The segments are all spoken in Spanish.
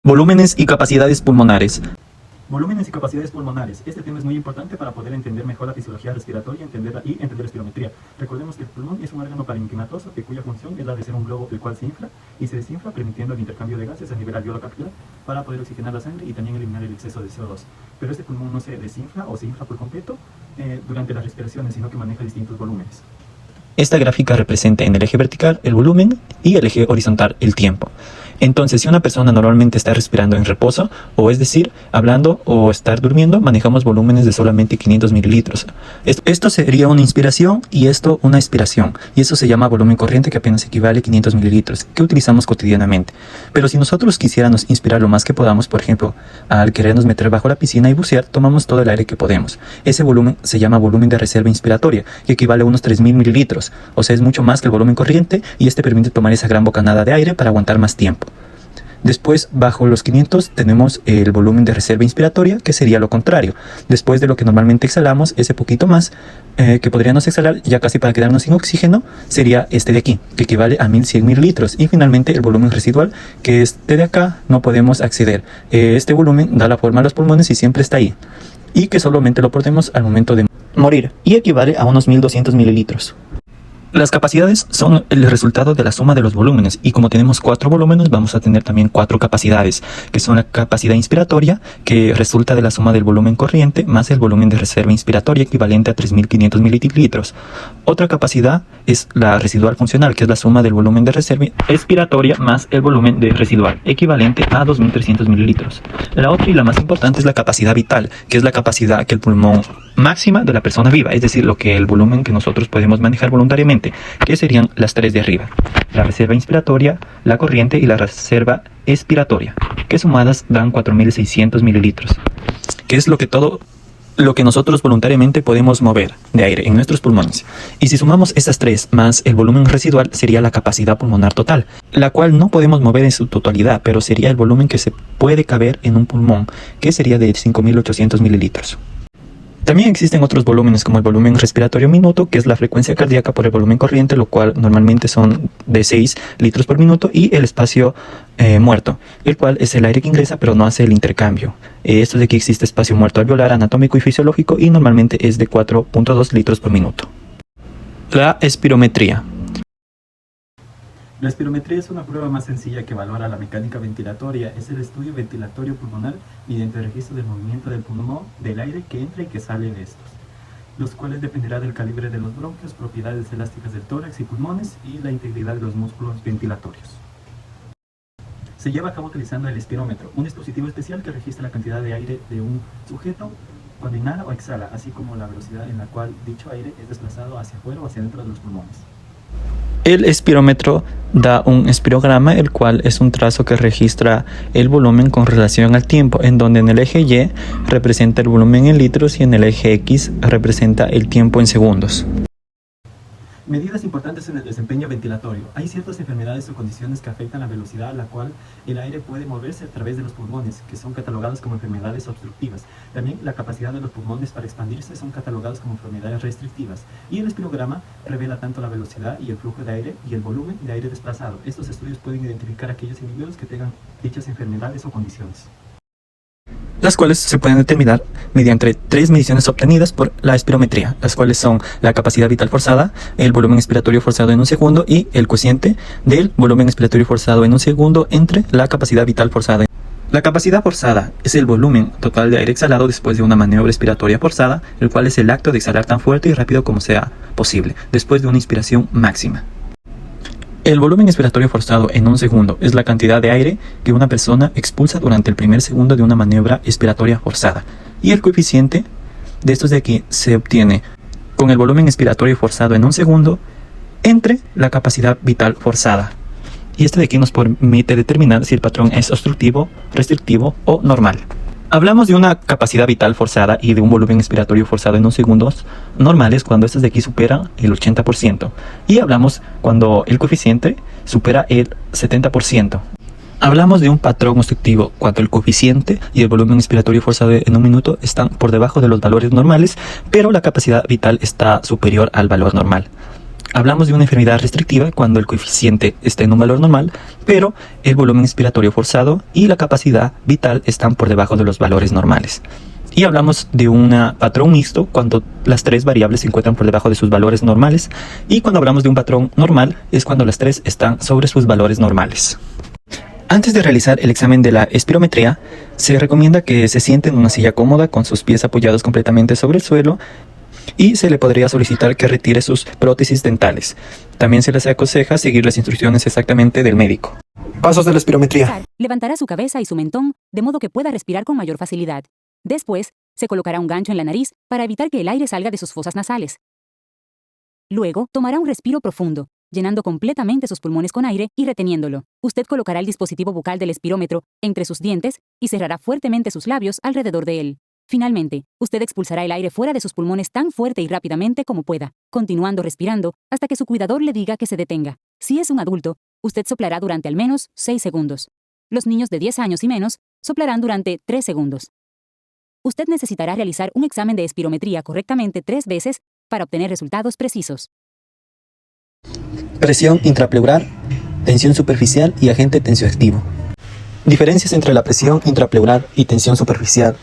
Volúmenes y capacidades pulmonares. Volúmenes y capacidades pulmonares. Este tema es muy importante para poder entender mejor la fisiología respiratoria y entender la espirometría. Recordemos que el pulmón es un órgano parenquimatoso cuya función es la de ser un globo el cual se infla y se desinfla, permitiendo el intercambio de gases a nivel alveolo capilar para poder oxigenar la sangre y también eliminar el exceso de CO2. Pero este pulmón no se desinfla o se infla por completo durante las respiraciones, sino que maneja distintos volúmenes. Esta gráfica representa en el eje vertical el volumen y el eje horizontal el tiempo. Entonces, si una persona normalmente está respirando en reposo, o es decir, hablando o estar durmiendo, manejamos volúmenes de solamente 500 mililitros. Esto sería una inspiración y esto una expiración. Y eso se llama volumen corriente, que apenas equivale a 500 mililitros, que utilizamos cotidianamente. Pero si nosotros quisiéramos inspirar lo más que podamos, por ejemplo, al querernos meter bajo la piscina y bucear, tomamos todo el aire que podemos. Ese volumen se llama volumen de reserva inspiratoria, que equivale a unos 3000 mililitros. O sea, es mucho más que el volumen corriente y este permite tomar esa gran bocanada de aire para aguantar más tiempo. Después, bajo los 500, tenemos el volumen de reserva inspiratoria, que sería lo contrario. Después de lo que normalmente exhalamos, ese poquito más que podríamos exhalar, ya casi para quedarnos sin oxígeno, sería este de aquí, que equivale a 1100 mililitros. Y finalmente el volumen residual, que este de acá no podemos acceder. Este volumen da la forma a los pulmones y siempre está ahí. Y que solamente lo perdemos al momento de morir. Y equivale a unos 1200 mililitros. Las capacidades son el resultado de la suma de los volúmenes, y como tenemos 4 volúmenes, vamos a tener también 4 capacidades, que son la capacidad inspiratoria, que resulta de la suma del volumen corriente más el volumen de reserva inspiratoria, equivalente a 3500 mililitros. Otra capacidad es la residual funcional, que es la suma del volumen de reserva expiratoria más el volumen de residual, equivalente a 2300 mililitros. La otra y la más importante es la capacidad vital, que es la capacidad que el pulmón máxima de la persona viva, es decir, el volumen que nosotros podemos manejar voluntariamente, que serían las 3 de arriba: la reserva inspiratoria, la corriente y la reserva expiratoria, que sumadas dan 4600 mililitros, que es lo que nosotros voluntariamente podemos mover de aire en nuestros pulmones. Y si sumamos estas 3 más el volumen residual, sería la capacidad pulmonar total, la cual no podemos mover en su totalidad, pero sería el volumen que se puede caber en un pulmón, que sería de 5800 mililitros. También existen otros volúmenes, como el volumen respiratorio minuto, que es la frecuencia cardíaca por el volumen corriente, lo cual normalmente son de 6 litros por minuto, y el espacio muerto, el cual es el aire que ingresa pero no hace el intercambio. Esto de que existe espacio muerto alveolar, anatómico y fisiológico, y normalmente es de 4.2 litros por minuto. La espirometría. La espirometría es una prueba más sencilla que valora la mecánica ventilatoria. Es el estudio ventilatorio pulmonar mediante el registro del movimiento del pulmón, del aire que entra y que sale de estos, los cuales dependerá del calibre de los bronquios, propiedades elásticas del tórax y pulmones y la integridad de los músculos ventilatorios. Se lleva a cabo utilizando el espirómetro, un dispositivo especial que registra la cantidad de aire de un sujeto cuando inhala o exhala, así como la velocidad en la cual dicho aire es desplazado hacia afuera o hacia dentro de los pulmones. El espirómetro da un espirograma, el cual es un trazo que registra el volumen con relación al tiempo, en donde en el eje Y representa el volumen en litros y en el eje X representa el tiempo en segundos. Medidas importantes en el desempeño ventilatorio. Hay ciertas enfermedades o condiciones que afectan la velocidad a la cual el aire puede moverse a través de los pulmones, que son catalogadas como enfermedades obstructivas. También la capacidad de los pulmones para expandirse son catalogadas como enfermedades restrictivas. Y el espirograma revela tanto la velocidad y el flujo de aire y el volumen de aire desplazado. Estos estudios pueden identificar aquellos individuos que tengan dichas enfermedades o condiciones, Las cuales se pueden determinar mediante 3 mediciones obtenidas por la espirometría, las cuales son la capacidad vital forzada, el volumen expiratorio forzado en un segundo y el cociente del volumen expiratorio forzado en un segundo entre la capacidad vital forzada. La capacidad forzada es el volumen total de aire exhalado después de una maniobra expiratoria forzada, el cual es el acto de exhalar tan fuerte y rápido como sea posible, después de una inspiración máxima. El volumen expiratorio forzado en un segundo es la cantidad de aire que una persona expulsa durante el primer segundo de una maniobra expiratoria forzada. Y el coeficiente de estos de aquí se obtiene con el volumen expiratorio forzado en un segundo entre la capacidad vital forzada. Y este de aquí nos permite determinar si el patrón es obstructivo, restrictivo o normal. Hablamos de una capacidad vital forzada y de un volumen expiratorio forzado en 1 segundos normales cuando estas de aquí superan el 80%. Y hablamos cuando el coeficiente supera el 70%. Hablamos de un patrón obstructivo cuando el coeficiente y el volumen expiratorio forzado en un minuto están por debajo de los valores normales, pero la capacidad vital está superior al valor normal. Hablamos de una enfermedad restrictiva cuando el coeficiente está en un valor normal pero el volumen expiratorio forzado y la capacidad vital están por debajo de los valores normales. Y hablamos de un patrón mixto cuando las tres variables se encuentran por debajo de sus valores normales, y cuando hablamos de un patrón normal es cuando las tres están sobre sus valores normales. Antes de realizar el examen de la espirometría, se recomienda que se siente en una silla cómoda con sus pies apoyados completamente sobre el suelo, y se le podría solicitar que retire sus prótesis dentales. También se les aconseja seguir las instrucciones exactamente del médico. Pasos de la espirometría. Levantará su cabeza y su mentón de modo que pueda respirar con mayor facilidad. Después, se colocará un gancho en la nariz para evitar que el aire salga de sus fosas nasales. Luego, tomará un respiro profundo, llenando completamente sus pulmones con aire y reteniéndolo. Usted colocará el dispositivo bucal del espirómetro entre sus dientes y cerrará fuertemente sus labios alrededor de él. Finalmente, usted expulsará el aire fuera de sus pulmones tan fuerte y rápidamente como pueda, continuando respirando hasta que su cuidador le diga que se detenga. Si es un adulto, usted soplará durante al menos 6 segundos. Los niños de 10 años y menos soplarán durante 3 segundos. Usted necesitará realizar un examen de espirometría correctamente 3 veces para obtener resultados precisos. Presión intrapleural, tensión superficial y agente tensioactivo. Diferencias entre la presión intrapleural y tensión superficial.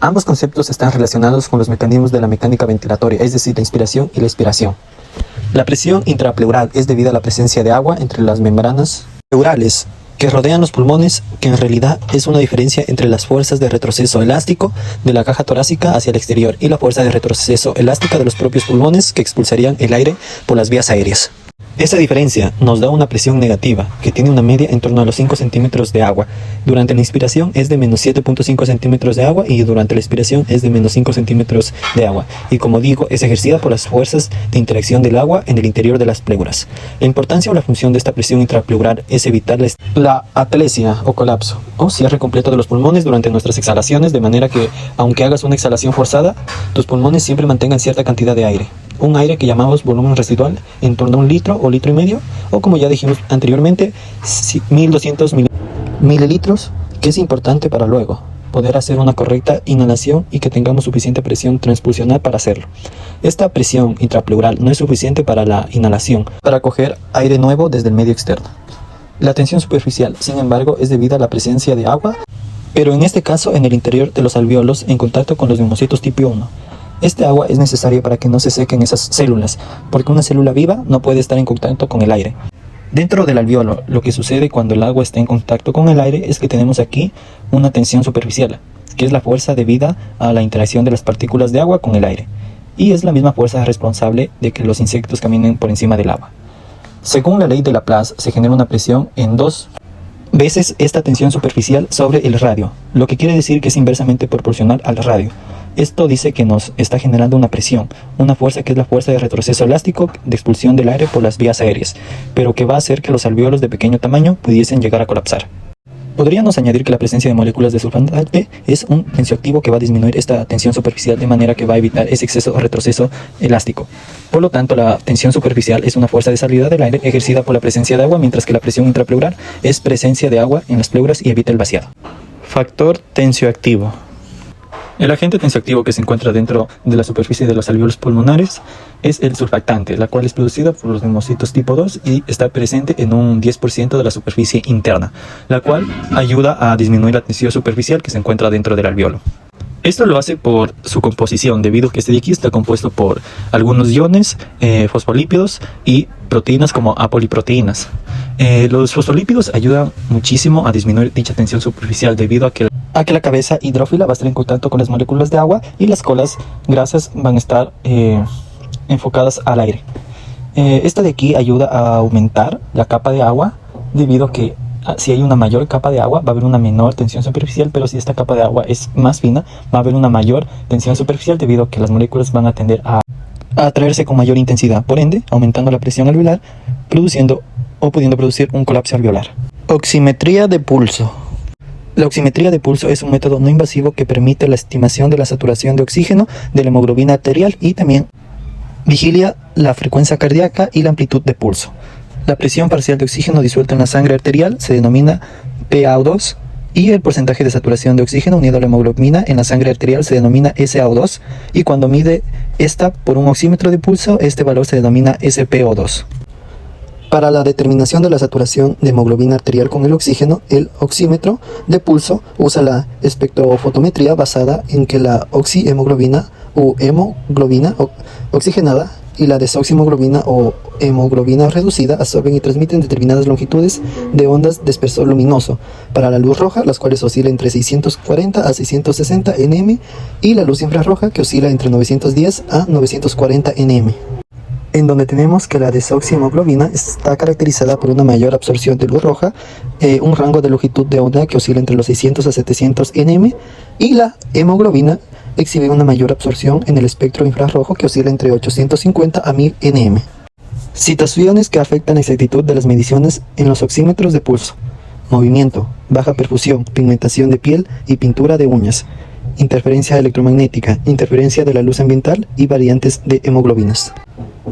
Ambos conceptos están relacionados con los mecanismos de la mecánica ventilatoria, es decir, la inspiración y la expiración. La presión intrapleural es debida a la presencia de agua entre las membranas pleurales que rodean los pulmones, que en realidad es una diferencia entre las fuerzas de retroceso elástico de la caja torácica hacia el exterior y la fuerza de retroceso elástica de los propios pulmones que expulsarían el aire por las vías aéreas. Esta diferencia nos da una presión negativa, que tiene una media en torno a los 5 centímetros de agua. Durante la inspiración es de menos 7.5 centímetros de agua y durante la expiración es de menos 5 centímetros de agua. Y como digo, es ejercida por las fuerzas de interacción del agua en el interior de las pleuras. La importancia o la función de esta presión intrapleural es evitar la atlesia o colapso o cierre completo de los pulmones durante nuestras exhalaciones, de manera que, aunque hagas una exhalación forzada, tus pulmones siempre mantengan cierta cantidad de aire. Un aire que llamamos volumen residual, en torno a 1 litro o litro y medio, o como ya dijimos anteriormente, 1200 mililitros, que es importante para luego poder hacer una correcta inhalación y que tengamos suficiente presión transpulsional para hacerlo. Esta presión intrapleural no es suficiente para la inhalación, para coger aire nuevo desde el medio externo. La tensión superficial, sin embargo, es debida a la presencia de agua, pero en este caso en el interior de los alvéolos en contacto con los neumocitos tipo 1. Este agua es necesaria para que no se sequen esas células, porque una célula viva no puede estar en contacto con el aire. Dentro del alvéolo, lo que sucede cuando el agua está en contacto con el aire es que tenemos aquí una tensión superficial, que es la fuerza debida a la interacción de las partículas de agua con el aire, y es la misma fuerza responsable de que los insectos caminen por encima del agua. Según la ley de Laplace, se genera una presión en 2 veces esta tensión superficial sobre el radio, lo que quiere decir que es inversamente proporcional al radio. Esto dice que nos está generando una presión, una fuerza que es la fuerza de retroceso elástico de expulsión del aire por las vías aéreas, pero que va a hacer que los alvéolos de pequeño tamaño pudiesen llegar a colapsar. Podríamos añadir que la presencia de moléculas de surfactante es un tensioactivo que va a disminuir esta tensión superficial de manera que va a evitar ese exceso o retroceso elástico. Por lo tanto, la tensión superficial es una fuerza de salida del aire ejercida por la presencia de agua, mientras que la presión intrapleural es presencia de agua en las pleuras y evita el vaciado. Factor tensioactivo. El agente tensioactivo que se encuentra dentro de la superficie de los alvéolos pulmonares es el surfactante, la cual es producida por los neumocitos tipo 2 y está presente en un 10% de la superficie interna, la cual ayuda a disminuir la tensión superficial que se encuentra dentro del alvéolo. Esto lo hace por su composición, debido a que este de aquí está compuesto por algunos iones, fosfolípidos y proteínas como apoliproteínas. Los fosfolípidos ayudan muchísimo a disminuir dicha tensión superficial debido a que la cabeza hidrófila va a estar en contacto con las moléculas de agua y las colas grasas van a estar enfocadas al aire. Esta de aquí ayuda a aumentar la capa de agua debido a que si hay una mayor capa de agua va a haber una menor tensión superficial, pero si esta capa de agua es más fina va a haber una mayor tensión superficial debido a que las moléculas van a tender a atraerse con mayor intensidad, por ende aumentando la presión alveolar, produciendo o pudiendo producir un colapso alveolar. Oximetría de pulso. La oximetría de pulso es un método no invasivo que permite la estimación de la saturación de oxígeno de la hemoglobina arterial y también vigilia la frecuencia cardíaca y la amplitud de pulso. La presión parcial de oxígeno disuelto en la sangre arterial se denomina PaO2 y el porcentaje de saturación de oxígeno unido a la hemoglobina en la sangre arterial se denomina SaO2, y cuando mide esta por un oxímetro de pulso, este valor se denomina SpO2. Para la determinación de la saturación de hemoglobina arterial con el oxígeno, el oxímetro de pulso usa la espectrofotometría basada en que la oxihemoglobina o hemoglobina oxigenada y la desoxihemoglobina o hemoglobina reducida absorben y transmiten determinadas longitudes de ondas de espesor luminoso para la luz roja, las cuales oscilan entre 640 a 660 nm, y la luz infrarroja, que oscila entre 910 a 940 nm. En donde tenemos que la desoxihemoglobina está caracterizada por una mayor absorción de luz roja, un rango de longitud de onda que oscila entre los 600 a 700 nm, y la hemoglobina exhibe una mayor absorción en el espectro infrarrojo que oscila entre 850 a 1000 nm. Situaciones que afectan la exactitud de las mediciones en los oxímetros de pulso: movimiento, baja perfusión, pigmentación de piel y pintura de uñas, interferencia electromagnética, interferencia de la luz ambiental y variantes de hemoglobinas.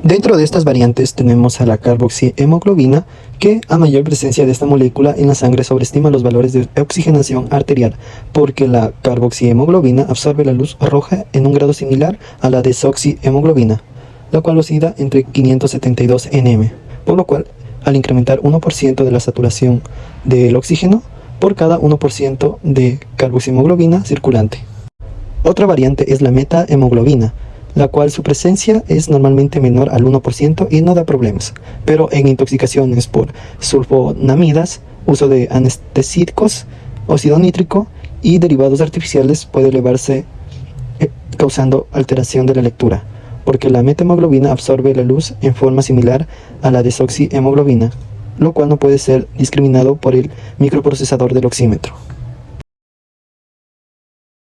Dentro de estas variantes tenemos a la carboxihemoglobina, que a mayor presencia de esta molécula en la sangre sobreestima los valores de oxigenación arterial, porque la carboxihemoglobina absorbe la luz roja en un grado similar a la desoxihemoglobina, la cual oscila entre 572 nm, por lo cual al incrementar 1% de la saturación del oxígeno por cada 1% de carboxihemoglobina circulante. Otra variante es la metahemoglobina, la cual su presencia es normalmente menor al 1% y no da problemas, pero en intoxicaciones por sulfonamidas, uso de anestésicos, óxido nítrico y derivados artificiales puede elevarse, causando alteración de la lectura, porque la metahemoglobina absorbe la luz en forma similar a la desoxihemoglobina, lo cual no puede ser discriminado por el microprocesador del oxímetro.